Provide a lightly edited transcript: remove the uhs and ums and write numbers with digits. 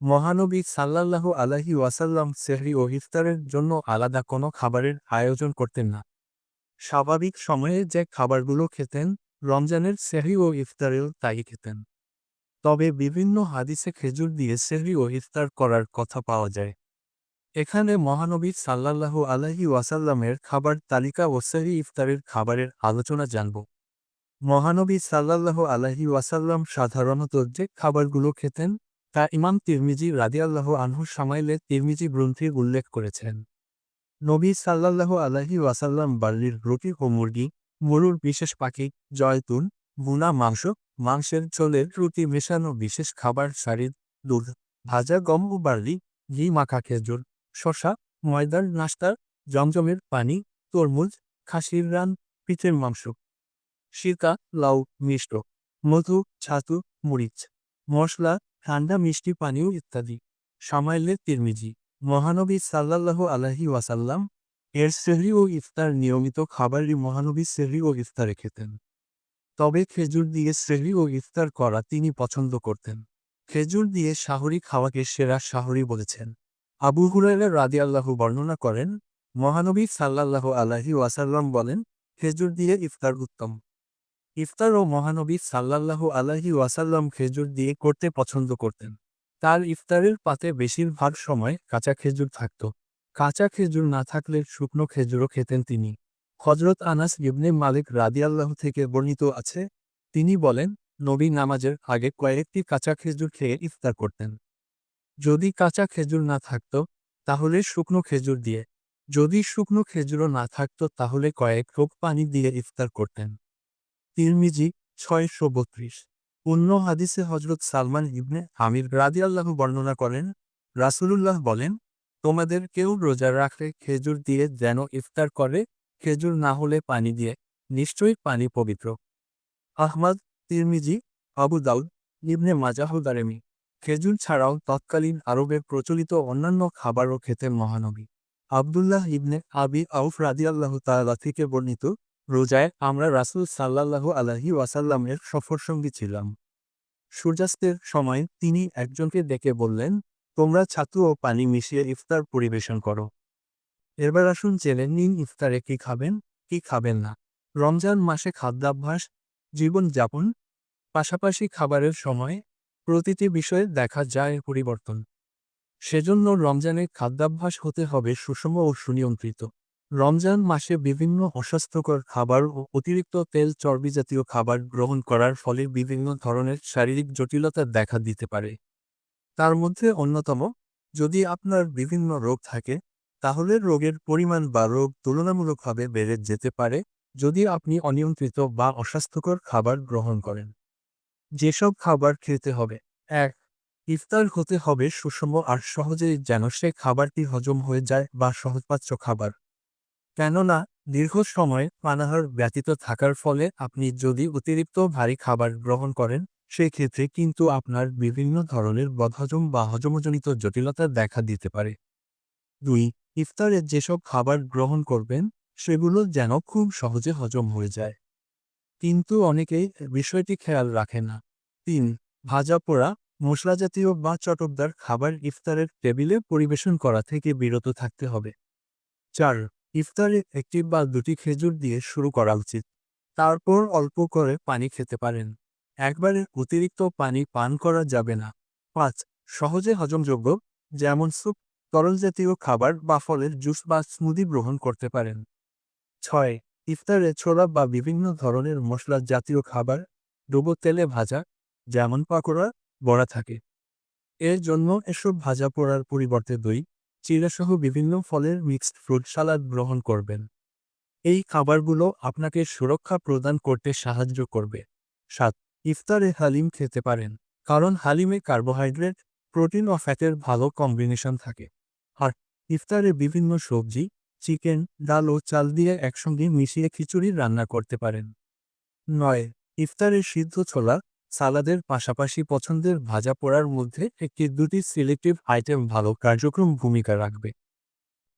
মহানবী সাল্লাল্লাহু আলাইহি ওয়াসাল্লাম সেহরি ও ইফতারের জন্য আলাদা কোনো খাবারের আয়োজন করতেন না। স্বাভাবিক সময়ে যে খাবারগুলো খেতেন, রমজানের সেহরি ও ইফতারেও তাই খেতেন। তবে বিভিন্ন হাদিসে খেজুর দিয়ে সেহরি ও ইফতার করার কথা পাওয়া যায়। এখানে মহানবী সাল্লাল্লাহু আলাইহি ওয়াসাল্লামের খাবার তালিকা ও সেহরি ইফতারের খাবারের আলোচনা জানব। মহানবী সাল্লাল্লাহু আলাইহি ওয়াসাল্লাম সাধারণত যে খাবারগুলো খেতেন তা ইমাম তিরমিজি রাদিয়াল্লাহু আনহু শামাইলে তিরমিজি গ্রন্থে উল্লেখ করেছেন। নবী সাল্লাল্লাহু আলাইহি ওয়াসাল্লাম বার্লির রুটি ও মুরগি, গরুর বিশেষ পাখি, জয়তুন, ভুনা মাংস, মাংসের ঝোলের রুটি মেশানো বিশেষ খাবার শাড়ির দুধ, ভাজা গম ও বার্লি, ঘি মাখা খেজুর, শসা, ময়দার নাস্তা, জমজমের পানি, তরমুজ, খাসির রান, পিঠের মাংস, সিরকা, লাউ, মিষ্ট, মধু, ছাতু, মরিচ, মশলা, ঠান্ডা মিষ্টি পানীয় ইত্যাদি। শামাইলে তিরমিজি। মহানবী সাল্লাল্লাহু আলাইহি ওয়াসাল্লাম এর সেহরি ও ইফতার নিয়মিত খাবারই মহানবী সেহরি ও ইফতারে খেতেন। তবে খেজুর দিয়ে সেহরি ও ইফতার করা তিনি পছন্দ করতেন। খেজুর দিয়ে সাহরি খাওয়াকে সেরা সাহরি বলেছেন। আবু হুরায়রা রাদিয়াল্লাহু বর্ণনা করেন, মহানবী সাল্লাল্লাহু আলাইহি ওয়াসাল্লাম বলেন, খেজুর দিয়ে ইফতার উত্তম। ইফতার ও মহানবী সাল্লাল্লাহু আলাইহি ওয়াসাল্লাম খেজুর দিয়ে করতে পছন্দ করতেন। তার ইফতারের পাতে বেশিরভাগ সময় কাঁচা খেজুর থাকত। কাঁচা খেজুর না থাকলে শুকনো খেজুরও খেতেন তিনি। হজরত আনাস ইবনে মালিক রাদিয়াল্লাহু থেকে বর্ণিত আছে, তিনি বলেন, নবী নামাজের আগে কয়েকটি কাঁচা খেজুর খেয়ে ইফতার করতেন। যদি কাঁচা খেজুর না থাকত তাহলে শুকনো খেজুর দিয়ে, যদি শুকনো খেজুরও না থাকত তাহলে কয়েক ঢোক পানি দিয়ে ইফতার করতেন। তিরমিজি ৬৩২। অন্য হাদিসে হজরত সালমান ইবনে আমির রাদিয়াল্লাহু বর্ণনা করেন, রাসূলুল্লাহ বলেন, তোমাদের কেউ রোজা রাখলে খেজুর দিয়ে যেন ইফতার করে, খেজুর না হলে পানি দিয়ে, নিশ্চয়ই পানি পবিত্র। আহমদ, তিরমিজি, আবু দাউদ, ইবনে মাজাহ দারেমি। খেজুর ছাড়াও তৎকালীন আরবে প্রচলিত অন্যান্য খাবারও খেতেন মহানবী। আবদুল্লাহ ইবনে আবি আউফ রাদিয়াল্লাহু তাআলা থেকে বর্ণিত, রোজায় আমরা রাসূল সাল্লাল্লাহু আলাইহি ওয়াসাল্লামের সফরসঙ্গী ছিলাম। সূর্যাস্তের সময় তিনি একজনকে ডেকে বললেন, তোমরা ছাতু ও পানি মিশিয়ে ইফতার পরিবেশন করো। এবার আসুন জেনে নিন ইফতারে কি খাবেন, কি খাবেন না। রমজান মাসে খাদ্যাভ্যাস, জীবনযাপন, পাশাপাশি খাবারের সময়, প্রতিটি বিষয়ে দেখা যায় পরিবর্তন। সেজন্য রমজানে খাদ্যাভ্যাস হতে হবে সুষম ও সুনিয়ন্ত্রিত। রমজান মাসে বিভিন্ন অস্বাস্থ্যকর খাবার ও অতিরিক্ত তেল চর্বি জাতীয় খাবার গ্রহণ করার ফলে বিভিন্ন ধরনের শারীরিক জটিলতা দেখা দিতে পারে। তার মধ্যে অন্যতম, যদি আপনার বিভিন্ন রোগ থাকে তাহলে রোগের পরিমাণ বা রোগ তুলনামূলকভাবে বেড়ে যেতে পারে যদি আপনি অনিয়ন্ত্রিত বা অস্বাস্থ্যকর খাবার গ্রহণ করেন। যেসব খাবার খেতে হবে: ১. ইফতার হতে হবে সুষম আর সহজেই যেন সে খাবারটি হজম হয়ে যায় বা সহজপাচ্য খাবার। কেননা দীর্ঘ সময় পানাহার ব্যতীত থাকার ফলে আপনি যদি অতিরিক্ত ভারী খাবার গ্রহণ করেন সেক্ষেত্রে কিন্তু আপনার বিভিন্ন ধরনের বদহজম বা হজমজনিত জটিলতা দেখা দিতে পারে। ২. ইফতারে যেসব খাবার গ্রহণ করবেন সেগুলো যেন খুব সহজে হজম হয়ে যায়। কিন্তু অনেকেই বিষয়টি খেয়াল রাখে না। ৩. ভাজা পোড়া, মশলাজাতীয় বা চটকদার খাবার ইফতারের টেবিলে পরিবেশন করা থেকে বিরত থাকতে হবে। ৪. ইফতারে একটি বা দুটি খেজুর দিয়ে শুরু করা উচিত। তারপর অল্প করে পানি খেতে পারেন। একবারে অতিরিক্ত পানি পান করা যাবে না। ৫. সহজে হজমযোগ্য, যেমন স্যুপ, তরল জাতীয় খাবার বা ফলের জুস বা স্মুদি গ্রহণ করতে পারেন। ৬. ইফতারে ছোলা বা বিভিন্ন ধরনের মশলা জাতীয় খাবার, ডুবো তেলে ভাজা, যেমন পাকোড়া, বড়া থাকে। এর জন্য এসব ভাজা পোড়ার পরিবর্তে দই, চিড়াসহ বিভিন্ন ফলের মিক্সড ফ্রুট সালাদ গ্রহণ করবেন। এই খাবারগুলো আপনাকে সুরক্ষা প্রদান করতে সাহায্য করবে। ৭. ইফতারে হালিম খেতে পারেন, কারণ হালিমে কার্বোহাইড্রেট, প্রোটিন ও ফ্যাটের ভালো কম্বিনেশন থাকে। আর ইফতারে বিভিন্ন সবজি, চিকেন, ডাল ও চাল দিয়ে একসঙ্গে মিশিয়ে খিচুড়ি রান্না করতে পারেন। ৯. ইফতারে সিদ্ধ ছোলা, সালাদের পাশাপাশি পছন্দের ভাজা পোড়ার মধ্যে একটি দুটি সিলেক্টিভ আইটেম ভালো কার্যক্রম ভূমিকা রাখবে।